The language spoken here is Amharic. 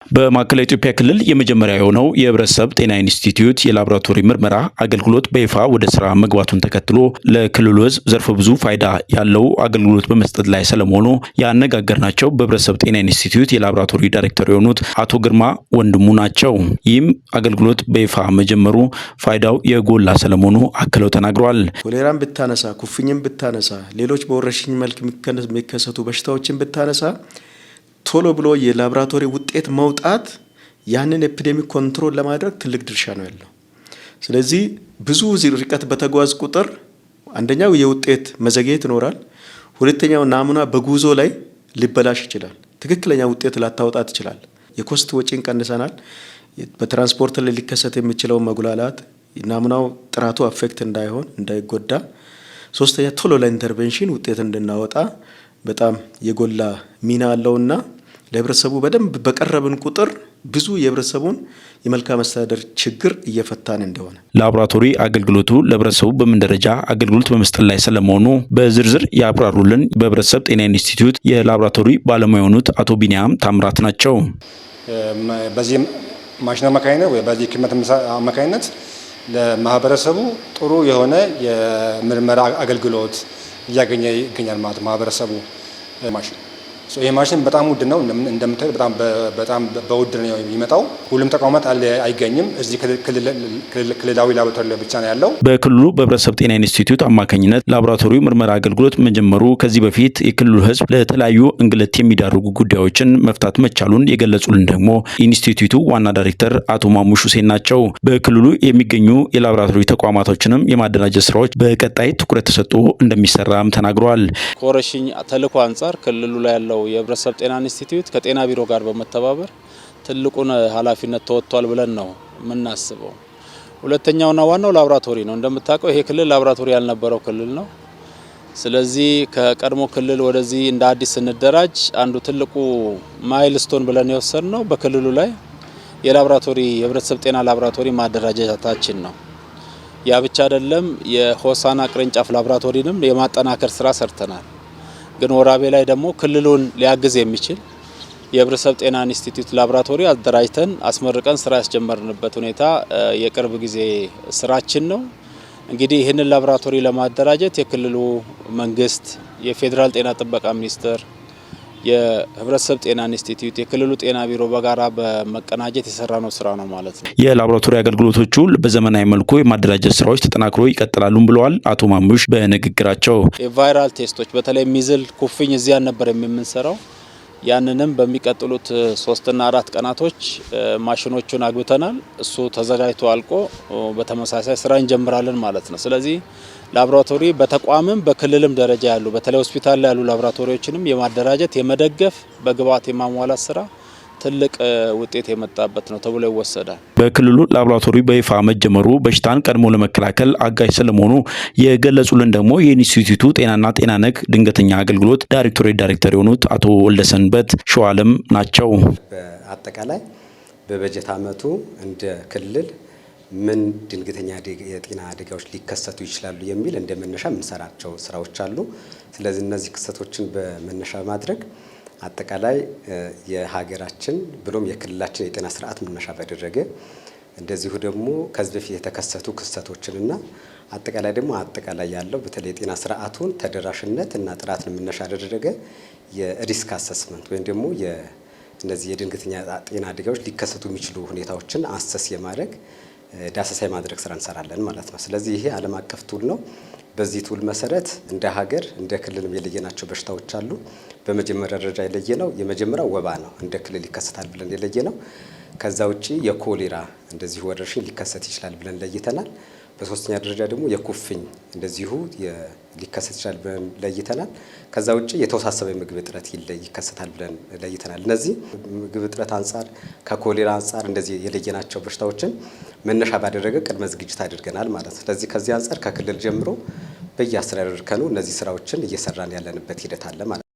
በማዕከላዊ ኢትዮጵያ ክልል የመጀመሪያ የሆነው የህብረተሰብ ጤና ኢንስቲትዩት የላቦራቶሪ ምርመራ አገልግሎት በይፋ ወደ ስራ መግባቱን ተከትሎ ለክልሉ ህዝብ ዘርፈ ብዙ ፋይዳ ያለው አገልግሎት በመስጠት ላይ ስለመሆኑ ያነጋገርናቸው በህብረተሰብ ጤና ኢንስቲትዩት የላቦራቶሪ ዳይሬክተር የሆኑት አቶ ግርማ ወንድሙ ናቸው። ይህም አገልግሎት በይፋ መጀመሩ ፋይዳው የጎላ ስለመሆኑ አክለው ተናግረዋል። ኮሌራን ብታነሳ፣ ኩፍኝን ብታነሳ፣ ሌሎች በወረርሽኝ መልክ የሚከሰቱ በሽታዎችን ብታነሳ ቶሎ ብሎ የላቦራቶሪ ውጤት መውጣት ያንን ኤፒዴሚክ ኮንትሮል ለማድረግ ትልቅ ድርሻ ነው ያለው። ስለዚህ ብዙ ርቀት በተጓዝ ቁጥር አንደኛው የውጤት መዘግየት ይኖራል። ሁለተኛው ናሙና በጉዞ ላይ ሊበላሽ ይችላል። ትክክለኛ ውጤት ላታወጣ ይችላል። የኮስት ወጪን ቀንሰናል። በትራንስፖርት ላይ ሊከሰት የሚችለው መጉላላት ናሙናው ጥራቱ አፌክት እንዳይጎዳ፣ ሶስተኛ ቶሎ ለኢንተርቬንሽን ውጤት እንድናወጣ በጣም የጎላ ሚና አለውና ለህብረተሰቡ በደንብ በቀረብን ቁጥር ብዙ የህብረተሰቡን የመልካም አስተዳደር ችግር እየፈታን እንደሆነ ላቦራቶሪ አገልግሎቱ ለህብረተሰቡ በምን ደረጃ አገልግሎት በመስጠት ላይ ስለመሆኑ በዝርዝር ያብራሩልን በህብረተሰብ ጤና ኢንስቲትዩት የላቦራቶሪ ባለሙያ የሆኑት አቶ ቢኒያም ታምራት ናቸው። በዚህ ማሽን አማካኝነት ወይ በዚህ ህክምና አማካኝነት ለማህበረሰቡ ጥሩ የሆነ የምርመራ አገልግሎት እያገኘ ይገኛል ማለት ማህበረሰቡ። ማሽን ይሄ ማሽን በጣም ውድ ነው። እንደምታዩት በጣም በውድ ነው የሚመጣው። ሁሉም ተቋማት አይገኝም። እዚህ ክልላዊ ላቦራቶሪ ብቻ ነው ያለው። በክልሉ በህብረተሰብ ጤና ኢንስቲትዩት አማካኝነት ላቦራቶሪው ምርመራ አገልግሎት መጀመሩ ከዚህ በፊት የክልሉ ህዝብ ለተለያዩ እንግልት የሚዳርጉ ጉዳዮችን መፍታት መቻሉን የገለጹልን ደግሞ ኢንስቲትዩቱ ዋና ዳይሬክተር አቶ ማሙሽ ሁሴን ናቸው። በክልሉ የሚገኙ የላቦራቶሪ ተቋማቶችንም የማደራጀት ስራዎች በቀጣይ ትኩረት ተሰጥቶ እንደሚሰራም ተናግረዋል። ከወረርሽኝ ተልዕኮ አንጻር ክልሉ ላይ ያለው የህብረተሰብ ጤና ኢንስቲትዩት ከጤና ቢሮ ጋር በመተባበር ትልቁን ኃላፊነት ተወጥቷል ብለን ነው የምናስበው። ሁለተኛውና ዋናው ላቦራቶሪ ነው። እንደምታውቀው ይሄ ክልል ላቦራቶሪ ያልነበረው ክልል ነው። ስለዚህ ከቀድሞ ክልል ወደዚህ እንደ አዲስ ስንደራጅ አንዱ ትልቁ ማይልስቶን ብለን የወሰድነው በክልሉ ላይ የላቦራቶሪ የህብረተሰብ ጤና ላቦራቶሪ ማደራጀታችን ነው። ያ ብቻ አይደለም፣ የሆሳና ቅርንጫፍ ላቦራቶሪንም የማጠናከር ስራ ሰርተናል። ግን ወራቤ ላይ ደግሞ ክልሉን ሊያግዝ የሚችል የህብረተሰብ ጤና ኢንስቲትዩት ላቦራቶሪ አደራጅተን አስመርቀን ስራ ያስጀመርንበት ሁኔታ የቅርብ ጊዜ ስራችን ነው። እንግዲህ ይህንን ላቦራቶሪ ለማደራጀት የክልሉ መንግስት፣ የፌዴራል ጤና ጥበቃ ሚኒስቴር፣ የህብረተሰብ ጤና ኢንስቲትዩት፣ የክልሉ ጤና ቢሮ በጋራ በመቀናጀት የሰራነው ስራ ነው ማለት ነው። የላቦራቶሪ አገልግሎቶቹ በዘመናዊ መልኩ የማደራጀት ስራዎች ተጠናክሮ ይቀጥላሉ ብለዋል አቶ ማሙሽ በንግግራቸው። የቫይራል ቴስቶች በተለይ ሚዝል፣ ኩፍኝ እዚያ ነበር የምንሰራው። ያንንም በሚቀጥሉት 3 እና 4 ቀናቶች ማሽኖቹን አግብተናል። እሱ ተዘጋጅቶ አልቆ በተመሳሳይ ስራ እንጀምራለን ማለት ነው። ስለዚህ ላቦራቶሪ በተቋምም በክልልም ደረጃ ያሉ በተለይ ሆስፒታል ላይ ያሉ ላቦራቶሪዎችንም የማደራጀት የመደገፍ በግብዓት የማሟላት ስራ ትልቅ ውጤት የመጣበት ነው ተብሎ ይወሰዳል። በክልሉ ላቦራቶሪ በይፋ መጀመሩ በሽታን ቀድሞ ለመከላከል አጋዥ ስለመሆኑ የገለጹልን ደግሞ የኢንስቲትዩቱ ጤናና ጤና ነክ ድንገተኛ አገልግሎት ዳይሬክተር የሆኑት አቶ ወልደሰንበት ሸዋለም ናቸው። በአጠቃላይ በበጀት ዓመቱ እንደ ክልል ምን ድንገተኛ የጤና አደጋዎች ሊከሰቱ ይችላሉ የሚል እንደመነሻ የምንሰራቸው ስራዎች አሉ። ስለዚህ እነዚህ ክስተቶችን በመነሻ ማድረግ አጠቃላይ የሀገራችን ብሎም የክልላችን የጤና ስርዓት መነሻ ባደረገ እንደዚሁ ደግሞ ከዚህ በፊት የተከሰቱ ክስተቶችንና አጠቃላይ ደግሞ አጠቃላይ ያለው በተለይ የጤና ስርዓቱን ተደራሽነት እና ጥራትን መነሻ ያደረገ የሪስክ አሰስመንት ወይም ደግሞ እነዚህ የድንገተኛ ጤና አደጋዎች ሊከሰቱ የሚችሉ ሁኔታዎችን አሰስ የማድረግ ዳሰሳ የማድረግ ስራ እንሰራለን ማለት ነው። ስለዚህ ይሄ ዓለም አቀፍ ቱል ነው። በዚህ ቱል መሰረት እንደ ሀገር እንደ ክልልም የለየናቸው በሽታዎች አሉ። በመጀመሪያ ደረጃ የለየነው የመጀመሪያው ወባ ነው፣ እንደ ክልል ይከሰታል ብለን የለየነው። ከዛ ውጪ የኮሌራ እንደዚሁ ወረርሽኝ ሊከሰት ይችላል ብለን ለይተናል። በሶስተኛ ደረጃ ደግሞ የኩፍኝ እንደዚሁ ሊከሰት ይችላል ብለን ለይተናል። ከዛ ውጪ የተወሳሰበ ምግብ እጥረት ይከሰታል ብለን ለይተናል። እነዚህ ምግብ እጥረት አንጻር ከኮሌራ አንጻር እንደዚህ የለየናቸው በሽታዎችን መነሻ ባደረገ ቅድመ ዝግጅት አድርገናል ማለት ነው። ስለዚህ ከዚህ አንጻር ከክልል ጀምሮ በየአስተዳደር እርከኑ እነዚህ ስራዎችን እየሰራን ያለንበት ሂደት አለ ማለት ነው።